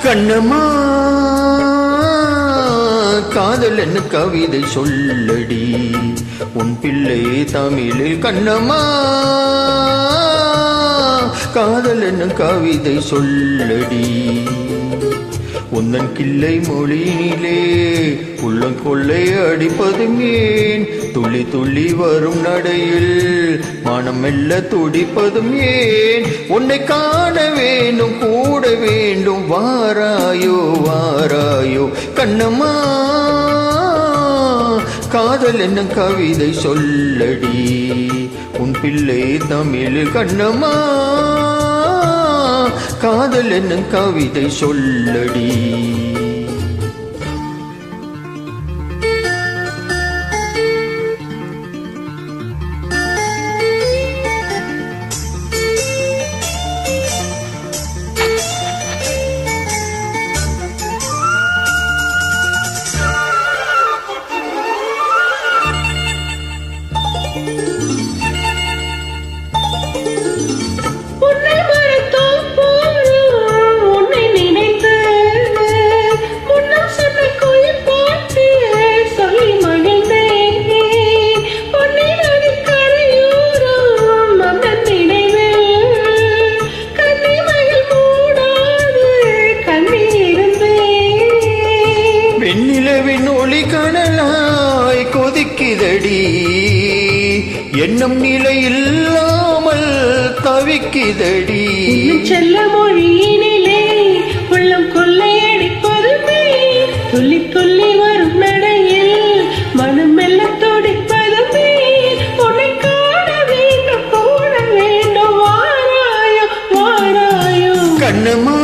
கண்ணம்மா காதல் என்ன கவிதை சொல்லடி உன் பிள்ளை தமிழில் கண்ணம்மா காதல் என்ன கவிதை சொல்லடி உந்தன் கிள்ளை மொழியினிலே உள்ளம் கொள்ளை அடிப்பதும் ஏன் துள்ளி துள்ளி வரும் நடையில் மனம் மெல்ல துடிப்பதும் ஏன் உன்னை காண வேண்டும் கூட வேண்டும் வாராயோ வாராயோ கண்ணம்மா காதல் என்ன கவிதை சொல்லடி உன் பிள்ளை தமிழ் கண்ணம்மா காதல் என்ன கவிதை சொல்லடி ஒளி கனலாய் கொதிக்குதடி எண்ணம் நிலை இல்லாமல் தவிக்குதடி செல்ல மொழியினிலே உள்ளம் கொள்ளையடிப்பதுமே துள்ளி துள்ளி வரும் நடையில் மனம் மெல்ல துடிப்பதுமே உன்னை காண வேண்டும் கூட வேண்டும் வாராயோ வாராயோ கண்ணம்மா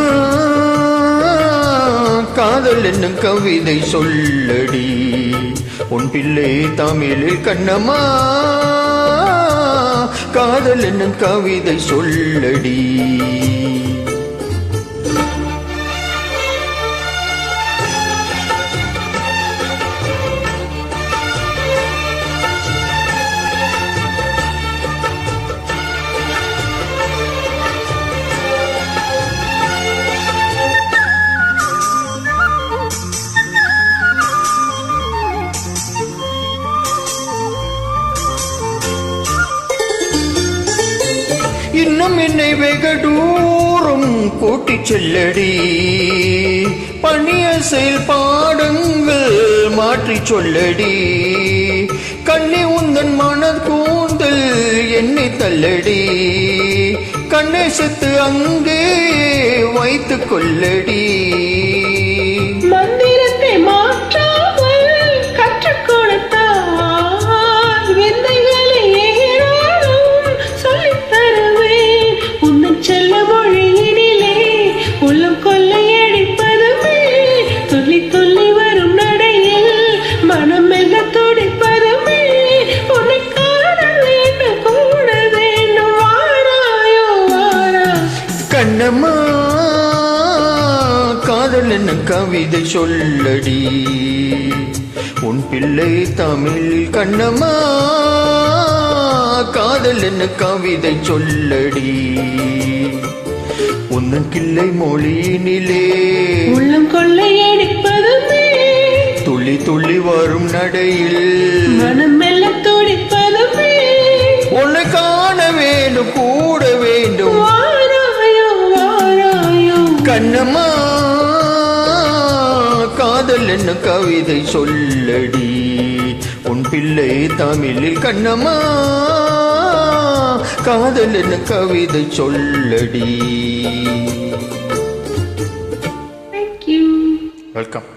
காதல் என்னும் கவிதை சொல்லடி உன் பிள்ளை தமிழில் கண்ணம்மா காதல் என்னும் கவிதை சொல்லடி இன்னும் என்னை வெகு தூரம் கூட்டி செல்லடி பணிய செயல் பாடங்கள் மாற்றி சொல்லடி கண்ணி உந்தன் மனத் கூந்தல் என்னை தள்ளடி கண்ணை செத்து அங்கே வைத்து கொள்ளடி மந்திரத்தை மாற்றாமல் கற்றுக் கொடுத்தால் விந்தைகளை ஏறாலும் சொல்லித் தருவேன் உந்தன் செல்ல மொழியினிலே உள்ளம் கொள்ளையடிப்பதுமே துள்ளி துள்ளி வரும் நடையில் மனம் மெல்ல துடிப்பதுமே உன்னை காண வேண்டும் கூட வேண்டும் வாராயோ வாரா கண்ணம்மா காதல் என்ன கவிதை சொல்லடி உன் பிள்ளை தமிழில் கண்ணம்மா காதல் என்ன கவிதை சொல்லடி உன்னன் கிள்ளை மொழியினிலே உள்ளம் கொள்ளையடிப்பதுமே துள்ளி துள்ளி வரும் நடையில் மனம் மெல்ல துடிப்பதுமே உன்னை காண வேண்டும் கூட வேண்டும் வாராயோ வாராயோ கண்ணம்மா காதல் என்ன கவிதை சொல்லடி உன் பிள்ளை தமிழில் கண்ணம்மா காதல் என்ன கவிதை சொல்லடி Thank you. வெல்கம்